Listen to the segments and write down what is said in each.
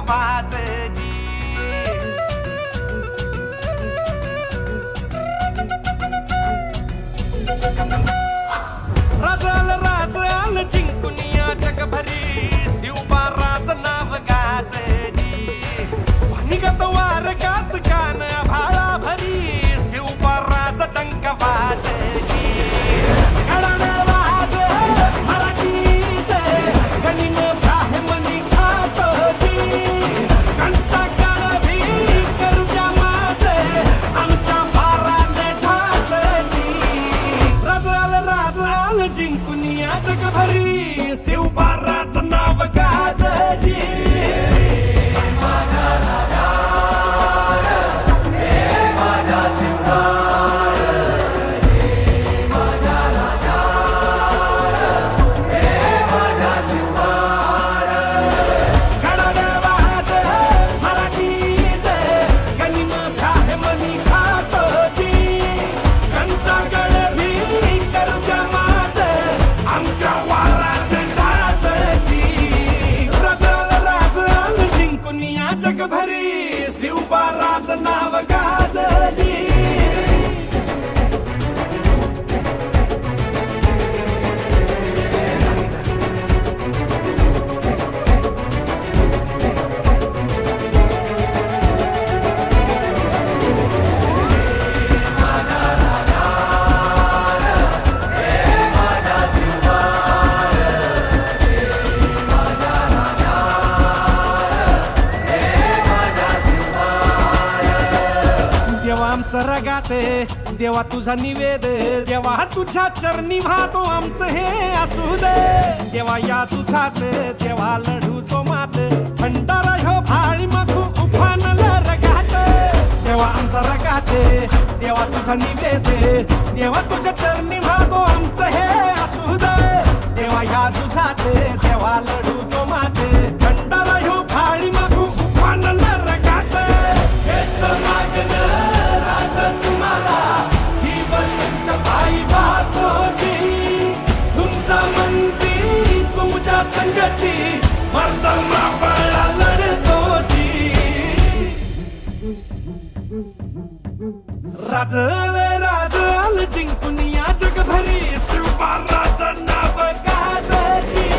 वाजजी. राजाल राजाल जिंकुनिया जगभरी शिवबाराच नाव गाजजी. भानिगत वारकात कान भाळा भरी शिवबाराच डंक वाजजी. घडानं वाज मराठीचे गनिम ब्राह्मणी खातोजी. कंचा काळभी करू द्या माझे आमच्या भाराने ठासजी. राजाल जिंकुनिया जगभरी शिवबाराच नाव गाजजी. जगभरी शिवबाराच नाव गाजजी. आमचं रगाते देवा तुझा निवेद. देवा तुझ्या चरणी वाहतो आमचं हे असू दे. देवा या तुझात देवा लढू जो मात. भंडारा ह्यो भाळी मखू उफानला रगात. देवा आमचा रगाते देवा तुझा निवेद. देवा तुझ्या चरणी वाहतो आमचं हे असू दे. देवा या तुझात देवा लढू जो मात. भंडारा ह्यो भाळी मखू उफानला रगात. हेच मागणं तुम्हाला जीवन बाई बातोजी. सुमचा मंदी तुमच्या संगती मर्दमा बळा लढतोजी. राजल राजल जिंकुनिया जगभरी शिवबाराचं नाव गाजजी.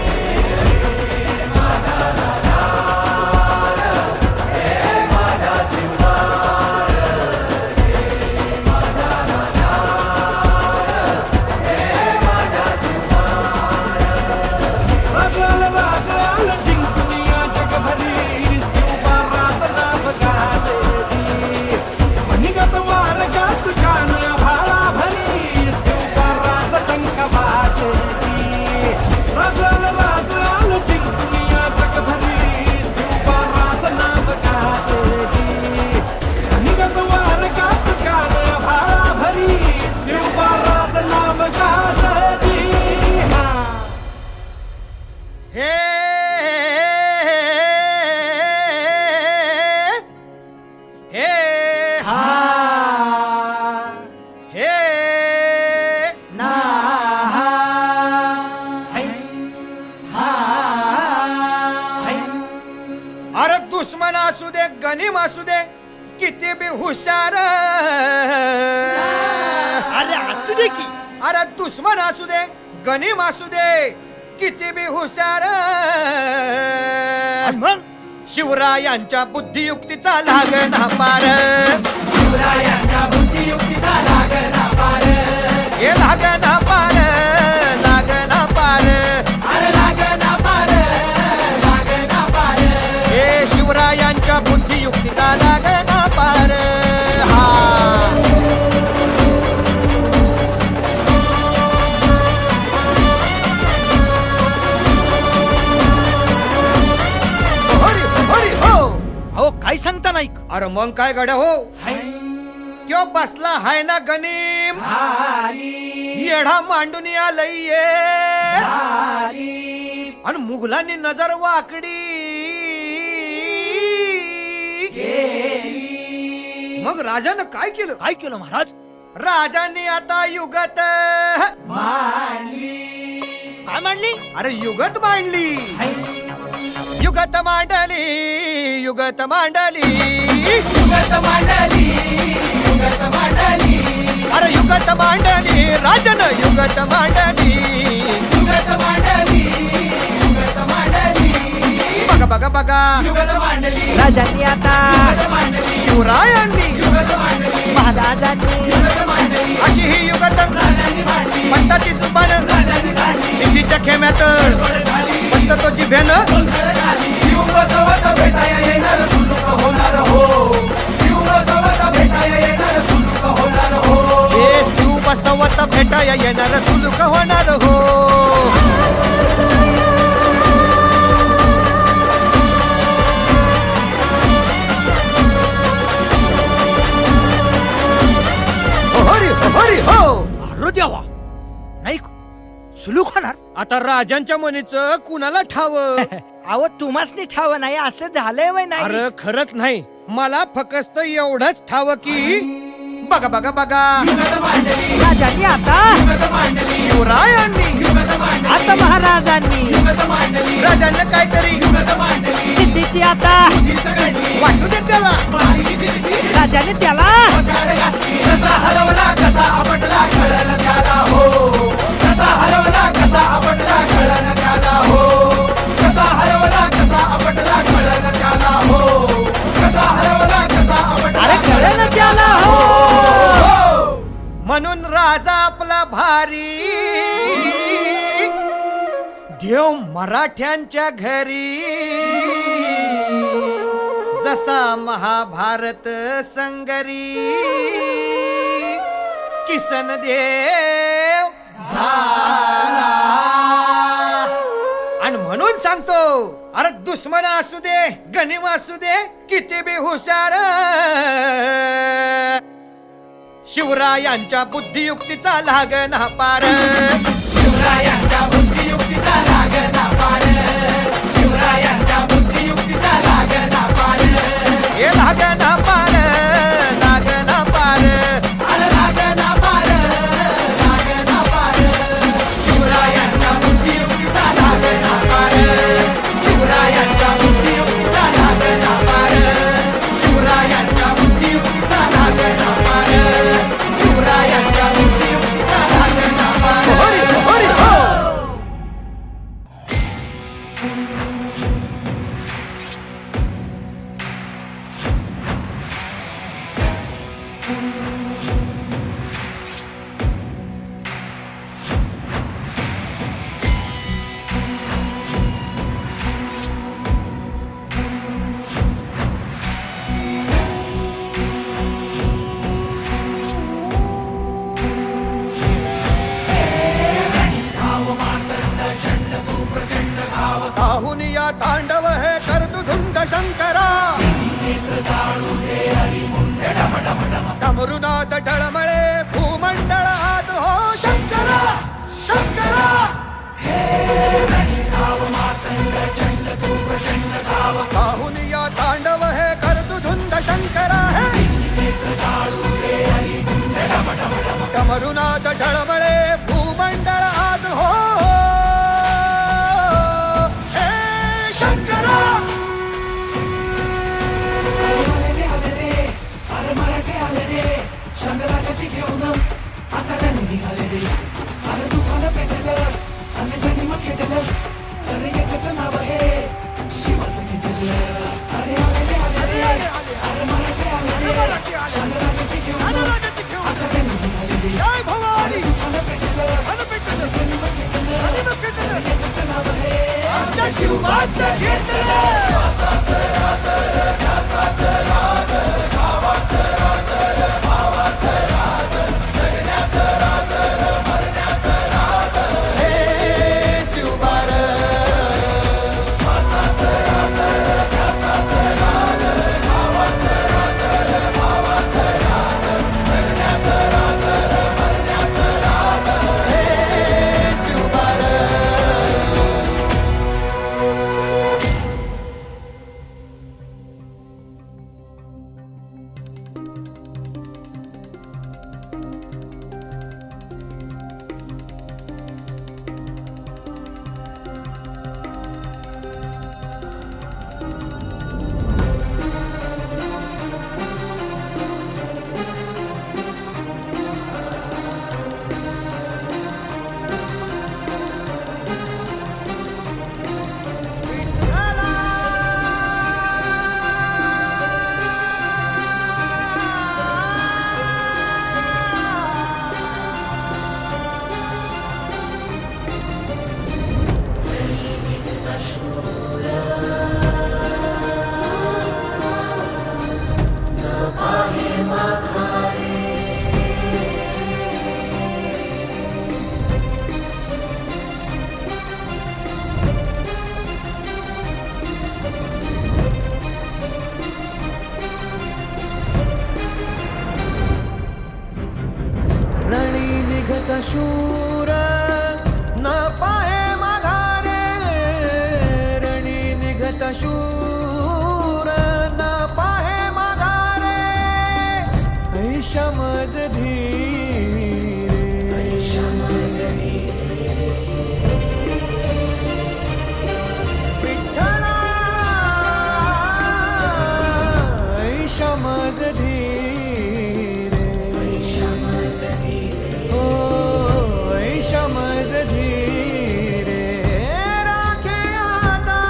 अरे दुश्मन असू दे गनीम असू दे किती बी हुशार. अरे असू दे की. अरे दुश्मन असू दे गनीम असू दे किती बी हुशार. मग शिवरायांच्या बुद्धियुक्तीचा लागना पार. शिवरायांच्या बुद्धियुक्तीचा लागना पार. हे लागना पार लागना पार. अरे लागना पार लागना पार. हे शिवरायांच्या बुद्धियुक्तीचा लागना पार. हा अहो काय सांगता नाही. अरे मग काय गड्या हो. क्यो बसला हाय ना गनीम येढा मांडून आलय. आणि मुघलांनी नजर वाकडी. मग राजानं काय केलं. काय केलं महाराज. राजांनी आता युगत मांडली. काय मांडली. अरे युगत मांडली. युगत मांडली युगत मांडली युगत मांडली युगत मांडली अरे युगत मांडली राजन युगत मांडली युगत मांडली युगत मांडली बघा बघा बघा युगत मांडली राजांनी आता युगत मांडली शिवरायांनी युगत मांडली महाराजांनी युगत मांडली अशी ही युगत राजांनी मांडली पंताची जुबान राजांनी काढली सिद्धीच्या खेम्यात गडबड झाली पंत तो जिभेनं गोंधळ झाली शिव बसवत भेटाया येणार सुलूक होणार हो शिव बसवत भेटाया येणार सुलूक होणार हो ए शिव बसवत भेटाया येणार सुलूक होणार हो हरी हरी हो अरे देवा नाही सुलूक होणार आता राजांच्या मनीचं कुणाला ठाव अहो तुम्हासनी ठाव नाही असं झालंय वय नाही अरे खरंच नाही मला फक्त एवढंच ठाव की बघा बघा बघा युगत मांडली राजांनी आता युगत मांडली शिवरायांनी युगत मांडली आता महाराजांनी युगत मांडली राजांना काहीतरी युगत मांडली सिद्धीची आता हीच घडली वाटू दे त्याला माहिती दिली राजाने त्याला झाड घातली कसा हरवला कसा आपटला कळण त्याला हो कसा हरवला कसा आपटला कळण त्याला हो कसा हरवला कसा आपटला कळण त्याला हो कसा हरवला कसा आपटला अरे कळलं त्याला हो म्हणून राजा आपला भारी देव मराठ्यांच्या घरी जसा महाभारत संगरी किसन देव झाला आणि म्हणून सांगतो अरे दुश्मन असू दे गनिम असू दे किती बी हुशार शिवरायांच्या बुद्धियुक्तीचा लागना पार शिवरायांच्या बुद्धियुक्तीचा लागना पार शिवरायांच्या बुद्धियुक्तीचा लागना पार हे लागना पार लागना पार अरे लागना पार लागना पार शिवरायांच्या बुद्धियुक्तीचा लागना पार शिवरायांच्या बुद्धियुक्तीचा लागना पार शिवरायांच्या बुद्धियुक्तीचा लागना पार शिवरायांच्या बुद्धियुक्तीचा लागना पार हरी हरी हो काहून या तांडव हे करतु धुंद शंकरा डमरुनाथ डळमळे भूमंडळ हात हो शंकरा शंकरा काहून या तांडव हे करतु धुंद शंकरा हे डमरुनाथ डळमळे भूमंडळ हात हो हे शंकरा अरे मराठे आले रे शंकराची घेऊन आता रणी निघाले रे अरे दुखानं पेटलं आणि गणिम खेटलं अरे एकच नाव आहे शिवाचं घेतलं अरे आले रे अरे मराठे आले रे शंकराची घेऊन आता रणी निघाले रे जय भवानी दुखानं पेटलं आणि गणिम खेटलं अरे एकच नाव आहे आमच्या शिवाचं घेतलं रणी निघत शूर न पाहे माघारे रणी निघत शूर न पाहे माघारे ऐशमज विठ्ठला ऐशमज ऐशमज धीरे राखे आता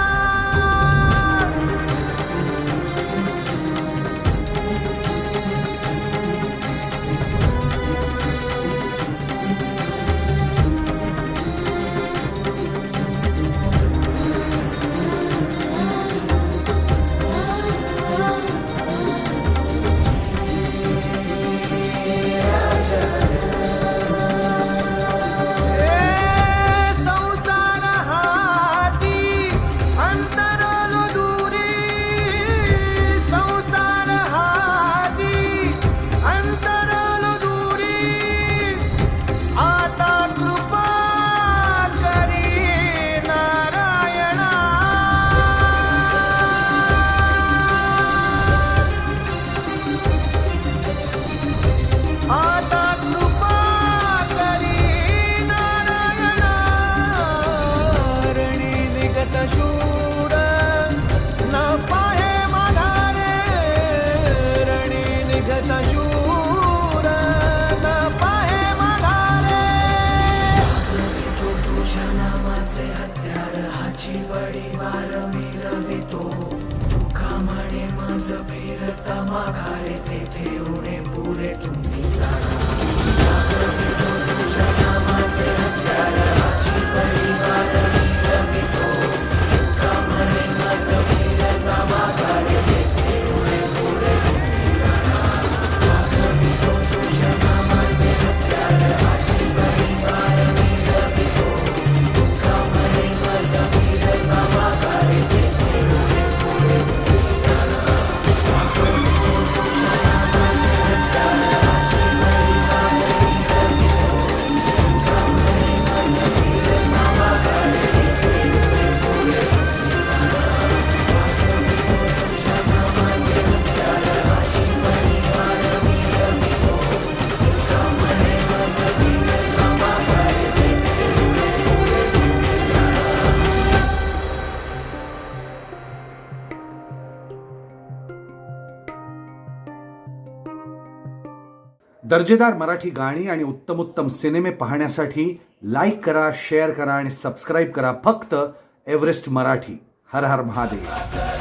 संसार हाती अंतरलो दूरी संसार हाती अंतरलो दूरी आता कृपा करी नारायणा आता कृपा करी नारायणा रणी निघत शूर न पाहे माघारे रणी निघत शूर न पाहे माघारे तो तुझ्या नामाचे हत्यार हाची बडी वार मिरवितो तुका म्हणे मज फिरता माघारे तेथे उणे पुरे तुम्ही जाणा तुझ्या नामाचे हत्यार हाची बडी वार मिरवितो तुका म्हणे मज फिरता माघारे तेथे उणे पुरे तुम्ही जाणा वागवितो तुझ्या नामाचे हत्यार हाची बडी वार मिरवितो तुका म्हणे मज फिरता माघारे तेथे उणे पुरे तुम्ही जाणा वागवितो तुझ्या नामाचे हत्यार हाची बडी वार मिरवितो तुका म्हणे मज फिरता माघारे तेथे उणे पुरे तुम्ही जाणा वागवितो तुझ्या नामाचे हत्यार हाची बडी वार मिरवितो तुका म्हणे मज फिरता माघारे तेथे उणे पुरे तुम्ही जाणा दर्जेदार मराठी गाणी आणि उत्तमोत्तम सिनेमे पाहण्यासाठी लाईक करा, शेअर करा आणि सबस्क्राईब करा फक्त एव्हरेस्ट मराठी. हर हर महादेव.